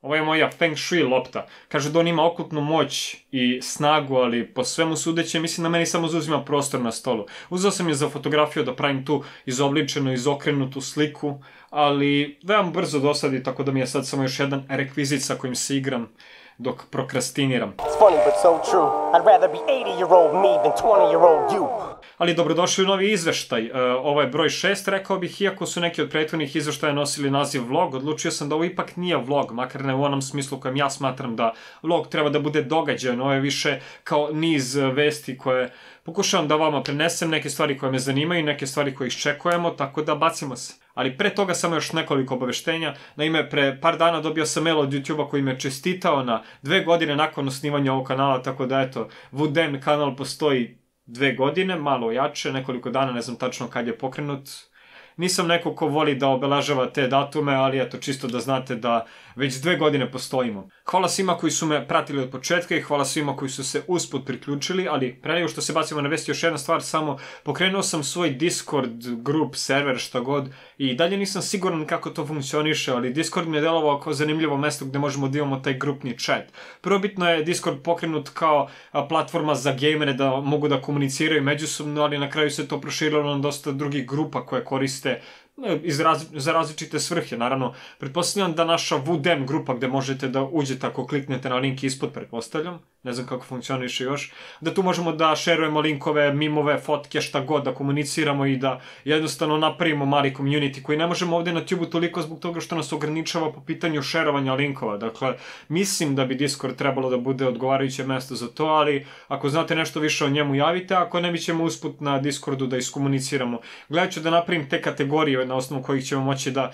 Ovo je moja Feng Shui lopta. Kaže da on ima okultnu moć i snagu, ali po svemu sudeće mislim da meni samo zauzima prostor na stolu. Uzeo sam je za fotografiju da pravim tu izobličenu, izokrenutu sliku, ali veoma brzo dosadi, tako da mi je sad samo još jedan rekvizit sa kojim se igram dok prokrastiniram. Ali dobrodošli u novi izveštaj. Ovo je broj 6, rekao bih, iako su neki od prethodnih izveštaja nosili naziv vlog, odlučio sam da ovo ipak nije vlog, makar ne u onom smislu kojem ja smatram da vlog treba da bude događajan. Ovo je više kao niz vesti koje pokušavam da vama prenesem, neke stvari koje me zanimaju, neke stvari koje iščekujemo, tako da bacimo se. Ali pre toga samo još nekoliko obaveštenja. Naime, pre par dana dobio sam mail od YouTube-a koji me čestitao na 2 godine nakon osnivanja ovog kanala, tako da eto, Wooden kanal postoji 2 godine, malo jače, nekoliko dana, ne znam tačno kad je pokrenut. Nisam neko ko voli da obeležava te datume, ali eto, čisto da znate da već 2 godine postojimo. Hvala svima koji su me pratili od početka i hvala svima koji su se usput priključili, ali pre nego što se bacimo na vesti, još jedna stvar, samo pokrenuo sam svoj Discord grup, server, šta god, i dalje nisam siguran kako to funkcioniše, ali Discord mi je delovao kao zanimljivo mesto gde možemo da imamo taj grupni chat. Prvobitno je Discord pokrenut kao platforma za gejmere da mogu da komuniciraju međusobno, ali na kraju se to proširilo na dosta drugih grupa koje koriste za različite svrhe. Naravno, pretpostavljam da naša Wooden grupa gde možete da uđete ako kliknete na link ispod, pretpostavljam, ne znam kako funkcioniše još, da tu možemo da šerujemo linkove, mimove, fotke, šta god, da komuniciramo i da jednostavno napravimo mali community koji ne možemo ovde na YouTube-u toliko zbog toga što nas ograničava po pitanju šerovanja linkova. Dakle, mislim da bi Discord trebalo da bude odgovarajuće mesto za to, ali ako znate nešto više o njemu javite, ako ne, mi ćemo usput na Discordu da iskomuniciramo. Gledat ću da napravim te kategorije na osnovu kojih ćemo moći da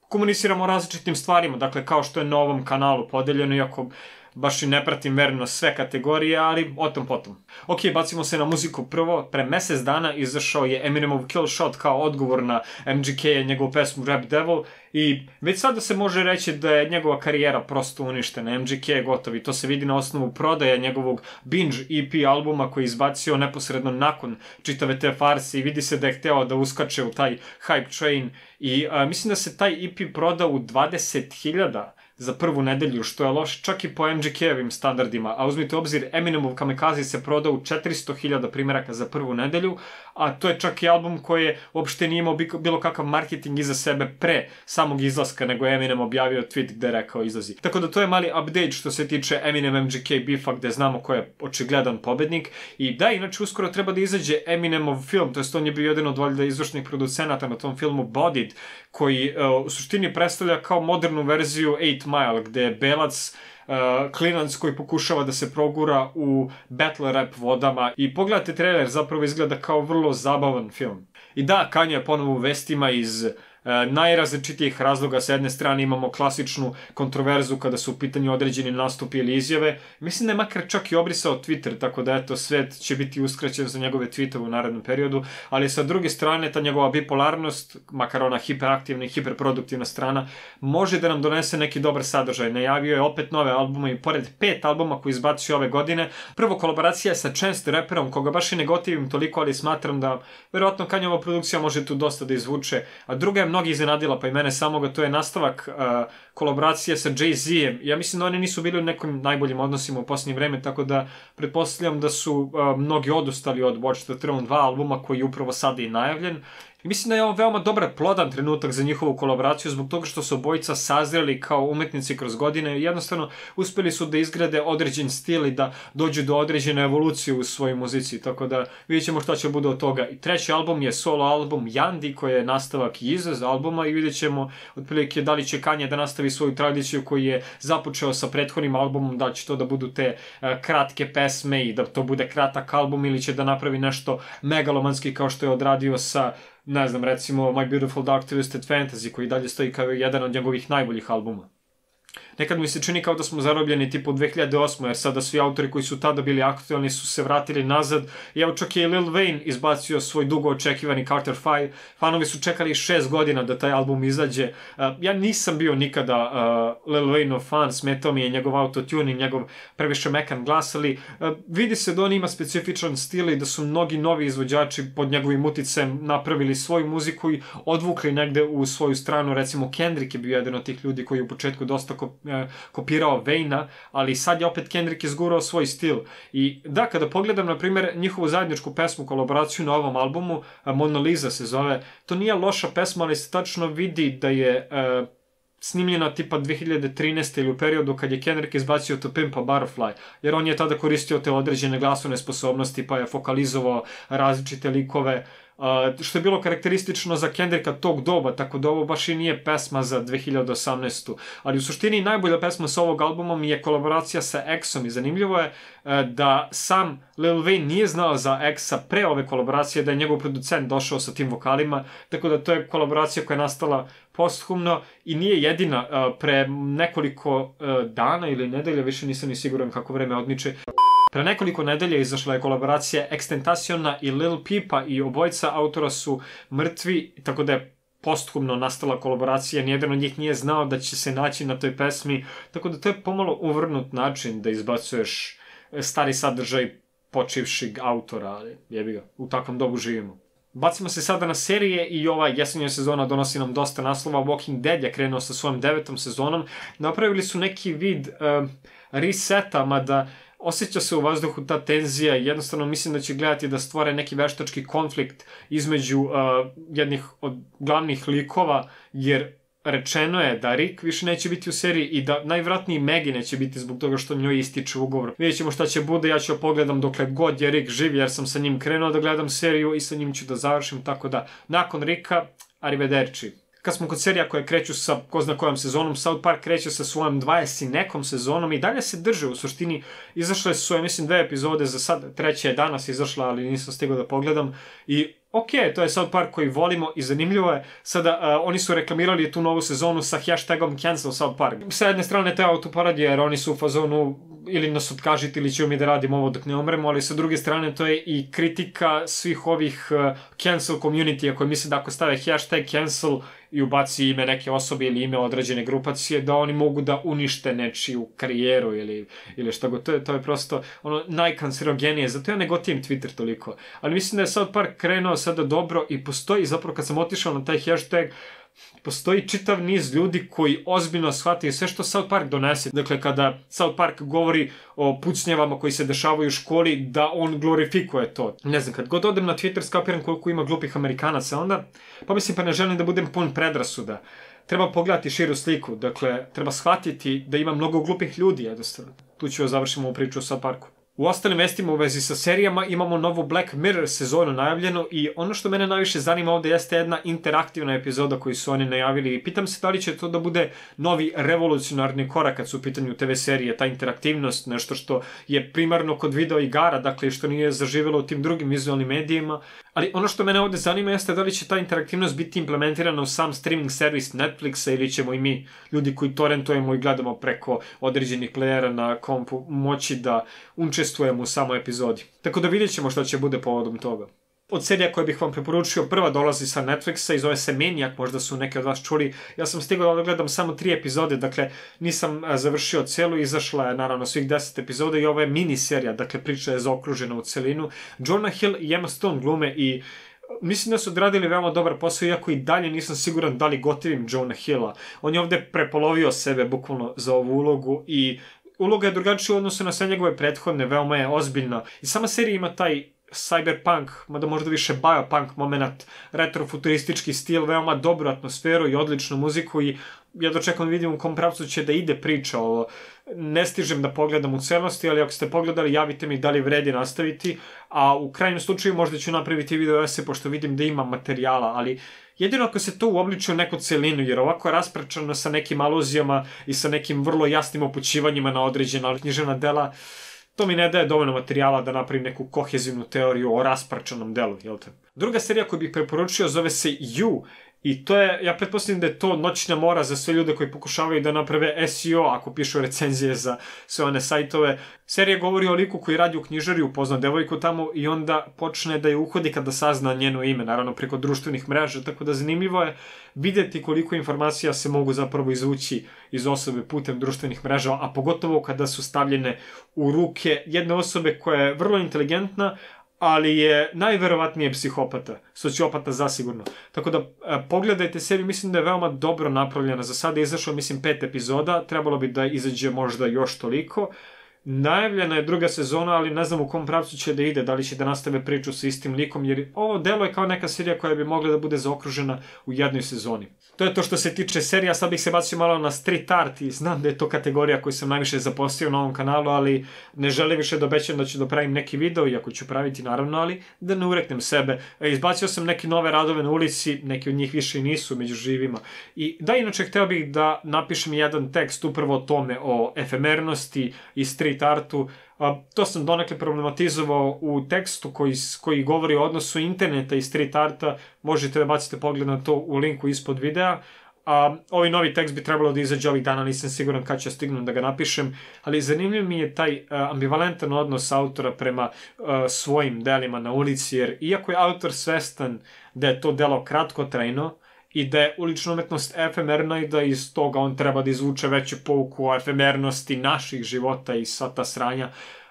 komuniciramo o različitim stvarima, dakle kao što je na ovom kanalu podeljeno, iako baš i ne pratim verno sve kategorije, ali o tom potom. Ok, bacimo se na muziku prvo. Pre mesec dana izašao je Eminemov Kill Shot kao odgovor na MGK-a, njegovu pesmu Rap Devil, i već sada se može reći da je njegova karijera prosto uništena. MGK je gotov i to se vidi na osnovu prodaja njegovog Binge EP albuma koji je izbacio neposredno nakon čitave te farse i vidi se da je hteo da uskače u taj hype train i mislim da se taj EP prodao u 20.000 za prvu nedelju, što je loše čak i po MGK-evim standardima, a uzmite obzir, Eminemov Kamikaze se prodao u 400.000 primjeraka za prvu nedelju, a to je čak i album koji uopšte nije imao bilo kakav marketing iza sebe pre samog izlaska, nego je Eminem objavio tweet gde je rekao izlazi. Tako da to je mali update što se tiče Eminem MGK beefa gde znamo ko je očigledan pobednik. I da, inače uskoro treba da izađe Eminemov film, to jest on je bio jedan od valjda izvršnih producenata na tom filmu Bodied, koji u suštini predstavlja kao modernu verziju 8 Mile, gde je belac klinac koji pokušava da se progura u battle rap vodama i pogledajte trailer, zapravo izgleda kao vrlo zabavan film. I da, Kanye je ponovo u vestima iz najrazličitijih razloga. Sa jedne strane imamo klasičnu kontroverzu kada su u pitanju određeni nastupi ili izjave. Mislim da je makar čak i obrisao Twitter, tako da eto, svet će biti uskraćen za njegove tweetove u narednom periodu, ali sa druge strane ta njegova bipolarnost, makar ona hiperaktivna i hiperproduktivna strana, može da nam donese neki dobar sadržaj. Najavio je opet nove albume i pored 5 albuma koji izbacio ove godine. Prvo, kolaboracija je sa Chance the Rapperom, koga baš i ne gotivim toliko, ali smatram da verovatno Kanyeova produkcija može tu dosta da izvuče. A druga je mnogi iznenadila, pa i mene samoga, to je nastavak kolaboracije sa Jay-Z-em. Ja mislim da oni nisu bili u nekim najboljim odnosima u posljednje vreme, tako da pretpostavljam da su mnogi odustali od Watch the Throne 2 albuma koji je upravo sada i najavljen. I mislim da je ovo veoma dobar, plodan trenutak za njihovu kolaboraciju zbog toga što su obojica sazreli kao umetnici kroz godine i jednostavno uspeli su da izgrade određen stil i da dođu do određene evolucije u svojoj muzici, tako da vidjet ćemo šta će bude od toga. I treći album je solo album Yandi, koji je nastavak Yeezus albuma i vidjet ćemo otprilike da li će Kanye da nastavi svoju tradiciju koju je započeo sa prethodnim albumom, da li će to da budu te kratke pesme i da to bude kratak album ili će da napravi nešto megalomanski kao što je odradio sa, ne znam, recimo My Beautiful Dark Twisted Fantasy, koji dalje stoji kao jedan od njegovih najboljih albuma. Nekad mi se čini kao da smo zarobljeni tipu 2008. jer sada svi autori koji su tada bili aktualni su se vratili nazad. I evo čak je Lil Wayne izbacio svoj dugo očekivani Carter 5. Fanovi su čekali 6 godina da taj album izađe. Ja nisam bio nikada Lil Wayneov fan, smetao mi je njegov autotune i njegov previše mekan glas, ali vidi se da on ima specifičan stil i da su mnogi novi izvođači pod njegovim uticajem napravili svoju muziku i odvukli negde u svoju stranu. Recimo Kendrick je bio jedan od tih ljudi koji je u početku dosta kopirao Wayne-a, ali sad je opet Kendrick izgurao svoj stil. I da, kada pogledam, na primjer, njihovu zajedničku pesmu, kolaboraciju na ovom albumu, Mona Lisa se zove, to nije loša pesma, ali se tačno vidi da je snimljena tipa 2013. ili u periodu kad je Kendrick izbacio To Pimp a Butterfly, jer on je tada koristio te određene glasovne sposobnosti, pa je fokalizovao različite likove, što je bilo karakteristično za Kendricka tog doba, tako da ovo baš i nije pesma za 2018. Ali u suštini najbolja pesma sa ovog albumom je kolaboracija sa X-om i zanimljivo je da sam Lil Wayne nije znao za X-a pre ove kolaboracije, da je njegov producent došao sa tim vokalima, tako da to je kolaboracija koja je nastala posthumno i nije jedina. Pre nekoliko dana ili nedelja, više nisam ni siguran kako vreme odmiče, pre nekoliko nedelja izašla je kolaboracija Extentaciona i Lil Peepa i obojica autora su mrtvi, tako da je posthumno nastala kolaboracija, nijedan od njih nije znao da će se naći na toj pesmi, tako da to je pomalo uvrnut način da izbacuješ stari sadržaj počivšeg autora, ali jebi ga, u takvom dobu živimo. Bacimo se sada na serije i ova jesenja sezona donosi nam dosta naslova. Walking Dead je krenuo sa svojom 9. sezonom, napravili su neki vid reseta, mada osjeća se u vazduhu ta tenzija i jednostavno mislim da će gledati da stvore neki veštački konflikt između jednih od glavnih likova, jer rečeno je da Rick više neće biti u seriji i da najvratniji Maggie neće biti zbog toga što njoj ističe ugovor. Vidjet ćemo šta će bude, ja ću pogledam dokle god je Rick živ, jer sam sa njim krenuo da gledam seriju i sa njim ću da završim, tako da nakon Ricka, arrivederci. Kad smo kod serija koje kreću sa ko zna kojom sezonom, South Park kreće sa svojom 20 i nekom sezonom i dalje se drže, u suštini izašle su, ja mislim, 2 epizode za sad, treća je danas izašla, ali nisam stigao da pogledam i ok, to je South Park koji volimo i zanimljivo je. Sada oni su reklamirali tu novu sezonu sa hashtagom Cancel South Park. Sa jedne strane to je autoparodija jer oni su u fazonu ili nas otkažiti ili ćemo mi da radimo ovo dok ne umremo, ali sa druge strane to je i kritika svih ovih cancel community-a koji misle da ako stave hashtag cancel i ubaci ime neke osobe ili ime određene grupacije, da oni mogu da unište nečiju karijeru ili šta god. To je prosto ono najkancerogenije, zato ja ne gotivim Twitter toliko. Ali mislim da je South Park krenuo sada dobro i postoji, zapravo kad sam otišao na taj hashtag, postoji čitav niz ljudi koji ozbiljno shvataju sve što South Park donese. Dakle, kada South Park govori o pucnjevama koji se dešavaju u školi, da on glorifikuje to. Ne znam, kad god odem na Twitter, skapiram koliko ima glupih Amerikanaca onda, pa mislim pa ne želim da budem pun predrasuda. Treba pogledati širu sliku, dakle, treba shvatiti da ima mnogo glupih ljudi, jednostavno. Tu ću završiti ovu priču o South Parku. U ostalim vestima u vezi sa serijama imamo novu Black Mirror sezonu najavljenu i ono što mene najviše zanima ovde jeste jedna interaktivna epizoda koju su oni najavili i pitam se da li će to da bude novi revolucionarni korak kad su u pitanju TV serije, ta interaktivnost, nešto što je primarno kod video igara, dakle što nije zaživjelo u tim drugim vizualnim medijima. Ali ono što mene ovde zanima jeste da li će ta interaktivnost biti implementirana u sam streaming servis Netflixa ili ćemo i mi, ljudi koji torrentujemo i gledamo preko određenih playera na kompu, moći da učestvujemo u samoj epizodi. Tako da vidjet ćemo što će bude povodom toga. Od serija koje bih vam preporučio, prva dolazi sa Netflixa i zove se Maniac, možda su neki od vas čuli. Ja sam stigao da gledam samo 3 epizode, dakle nisam završio celu, izašla je naravno svih 10 epizoda i ovo je mini serija, dakle priča je zaokružena u celinu. Jonah Hill i Emma Stone glume i mislim da su odradili veoma dobar posao, iako i dalje nisam siguran da li gotivim Jonah Hilla. On je ovde prepolovio sebe bukvalno za ovu ulogu i uloga je drugačija u odnosu na sve njegove prethodne, veoma je ozbiljna. I sama serija ima taj cyberpunk, mada možda više biopunk moment, retrofuturistički stil, veoma dobru atmosferu i odličnu muziku i ja dočekam da vidim u kom pravcu će da ide priča ovo. Ne stižem da pogledam u celosti, ali ako ste pogledali, javite mi da li vredi nastaviti, a u krajnjem slučaju možda ću napraviti video esej, pošto vidim da ima materijala, ali jedino ako se to uobliči u neku celinu, jer ovako raspračano sa nekim aluzijama i sa nekim vrlo jasnim upućivanjima na određena književna dela, to mi ne daje dovoljno materijala da napravim neku kohezivnu teoriju o raspračanom delu, jel te? Druga serija koju bih preporučio zove se You. I to je, ja pretpostavljam da je to noćna mora za sve ljude koji pokušavaju da naprave SEO, ako pišu recenzije za sve one sajtove. Serija govori o liku koji radi u knjižari, upozna devojku tamo i onda počne da je uhodi kada sazna njeno ime, naravno preko društvenih mreža, tako da zanimljivo je vidjeti koliko informacija se mogu zapravo izvući iz osobe putem društvenih mreža, a pogotovo kada su stavljene u ruke jedne osobe koja je vrlo inteligentna, ali je najverovatnije psihopata, sociopata zasigurno. Tako da pogledajte seriju, mislim da je veoma dobro napravljena. Za sada je izašlo, mislim, 5 epizoda, trebalo bi da izađe možda još toliko. Najavljena je druga sezona, ali ne znam u kom pravcu će da ide, da li će da nastave priču sa istim likom, jer ovo delo je kao neka serija koja bi mogla da bude zaokružena u jednoj sezoni. To je to što se tiče serija, sad bih se bacio malo na street art i znam da je to kategorija koju sam najviše zaposlio na ovom kanalu, ali ne želim više da obećam da ću da pravim neki video, iako ću praviti naravno, ali da ne ureknem sebe. Izbacio sam neke nove radove na ulici, neki od njih više i nisu među živima. I da, inače, hteo bih da napišem jedan tekst upravo o tome, o efemernosti i street artu. To sam donekle problematizovao u tekstu koji govori o odnosu interneta i street arta. Možete da bacite pogled na to u linku ispod videa. Ovaj novi tekst bi trebalo da izađe ovih dana, nisam siguran kad ću stignem da ga napišem, ali zanimljiv mi je taj ambivalentan odnos autora prema svojim delima na ulici, jer iako je autor svestan da je to delo kratkotrajno i da je ulična umetnost efemerna i da iz toga on treba da izvuče veću pouku o efemernosti naših života i sva ta sranja,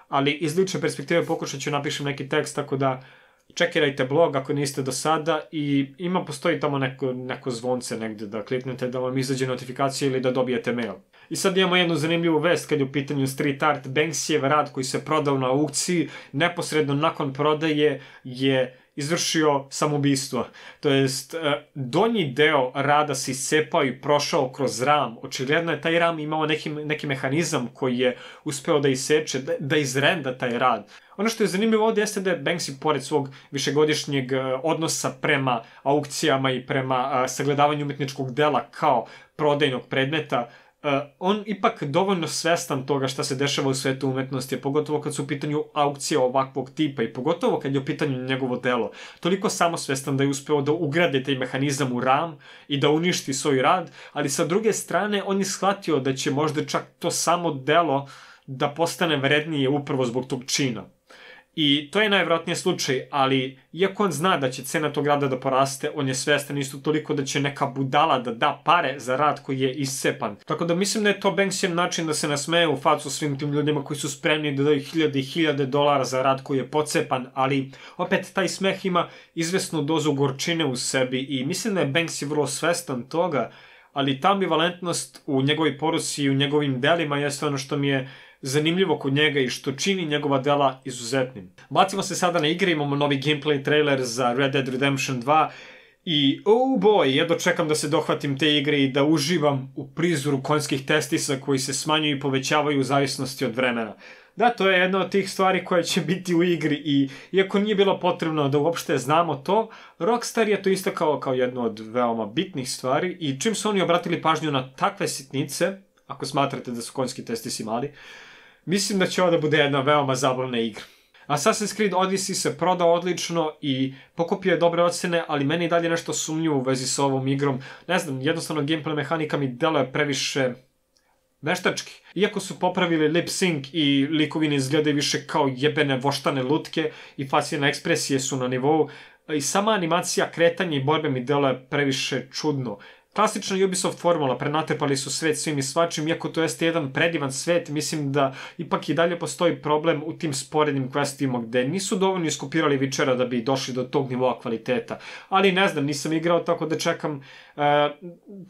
ali iz lične perspektive pokušat ću napišem neki tekst, tako da čekirajte blog ako niste do sada i postoji tamo neko zvonce negde da kliknete da vam izađe notifikacija ili da dobijete mail. I sad imamo jednu zanimljivu vest kad je u pitanju street art. Banksijev rad koji se prodao na aukciji, neposredno nakon prodaje je izvršio samoubistvo. To jest, donji deo rada se iscepao i prošao kroz ram. Očigledno je taj ram imao neki mehanizam koji je uspeo da iseče, da izrenda taj rad. Ono što je zanimljivo ovdje jeste da je Banksy, pored svog višegodišnjeg odnosa prema aukcijama i prema sagledavanju umetničkog dela kao prodajnog predmeta, on ipak dovoljno svestan toga šta se dešava u svetu umetnosti, pogotovo kad su u pitanju aukcije ovakvog tipa i pogotovo kad je u pitanju njegovo delo. Toliko samosvestan da je uspeo da ugrade taj mehanizam u ram i da uništi svoj rad, ali sa druge strane on je shvatio da će možda čak to samo delo da postane vrednije upravo zbog tog čina. I to je najvjerojatnije slučaj, ali iako on zna da će cena tog rada da poraste, on je svestan isto toliko da će neka budala da da pare za rad koji je iscepan. Tako da mislim da je to Banksijev način da se nasmeje u facu svim tim ljudima koji su spremni da daju hiljade i hiljade dolara za rad koji je pocepan, ali opet taj smeh ima izvesnu dozu gorčine u sebi i mislim da je Banksy vrlo svestan toga, ali ta ambivalentnost u njegovoj poruci i u njegovim delima jeste ono što mi je zanimljivo kod njega i što čini njegova dela izuzetnim. Bacimo se sada na igre, imamo novi gameplay trailer za Red Dead Redemption 2 i oh boy, jedno čekam da se dohvatim te igre i da uživam u prizoru konjskih testisa koji se smanjuju i povećavaju u zavisnosti od vremena. Da, to je jedna od tih stvari koja će biti u igri i iako nije bilo potrebno da uopšte znamo to, Rockstar je to istakao kao jednu od veoma bitnih stvari i čim su oni obratili pažnju na takve sitnice, ako smatrate da su konjski testisi mali, mislim da će ovo da bude jedna veoma zabavna igra. Assassin's Creed Odyssey se prodao odlično i pokupio je dobre ocene, ali meni je dalje nešto sumnjivo u vezi sa ovom igrom. Ne znam, jednostavno gameplay mehanika mi deluje previše veštački. Iako su popravili lip sync i likovi ne izgledaju više kao jebene voštane lutke i facijalne ekspresije su na nivou, i sama animacija kretanja i borbe mi deluje previše čudno. Klasična Ubisoft formula, prenatrpali su svet svim i svačim, iako to jeste jedan predivan svet, mislim da ipak i dalje postoji problem u tim sporednim questima gde nisu dovoljno iskopirali Witchera da bi došli do tog nivoa kvaliteta. Ali ne znam, nisam igrao tako da čekam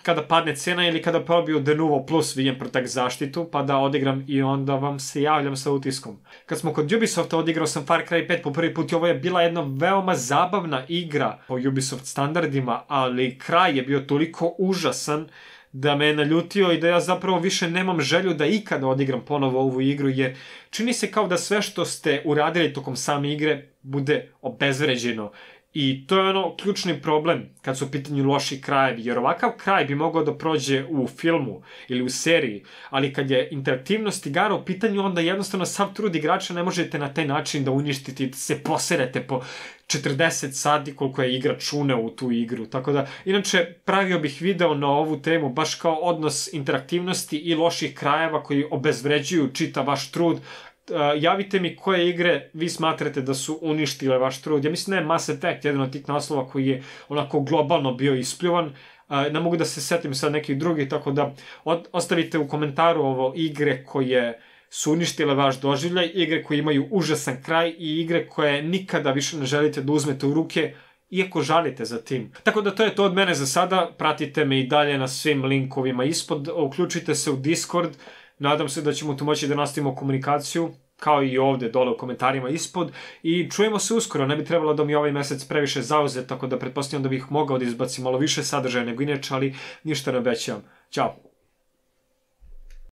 kada padne cena ili kada probiju Denuvo plus Vijem Protect zaštitu, pa da odigram i onda vam se javljam sa utiskom. Kad smo kod Ubisofta, odigrao sam Far Cry 5 po prvi put i ovo je bila jedna veoma zabavna igra po Ubisoft standardima, ali kraj je bio toliko užasan da me je naljutio i da ja zapravo više nemam želju da ikada odigram ponovo ovu igru, jer čini se kao da sve što ste uradili tokom same igre bude obezvređeno. I to je ono ključni problem kad su u pitanju loši krajevi, jer ovakav kraj bi mogao da prođe u filmu ili u seriji, ali kad je interaktivnost igara u pitanju, onda jednostavno sav trud igrača ne možete na taj način da uništite i se poserete po 40 sati koliko je igrač uneo u tu igru. Tako da, inače, pravio bih video na ovu temu baš kao odnos interaktivnosti i loših krajeva koji obezvređuju čitav vaš trud. Javite mi koje igre vi smatrate da su uništile vaš trud. Ja mislim da je Mass Effect jedan od tih naslova koji je onako globalno bio ispljuvan. Ne mogu da se setim sad nekih drugih, tako da ostavite u komentaru ovo igre koje su uništile vaš doživljaj, igre koje imaju užasan kraj i igre koje nikada više ne želite da uzmete u ruke, iako žalite za tim. Tako da to je to od mene za sada, pratite me i dalje na svim linkovima ispod, uključite se u Discord, nadam se da ćemo tu moći da nastavimo komunikaciju, kao i ovde dole u komentarima ispod, i čujemo se uskoro. Ne bi trebalo da mi ovaj mesec previše zauzet, tako da pretpostavljam da bih mogao da izbacim malo više sadržaja nego inače, ali ništa ne obećavam. Ćao!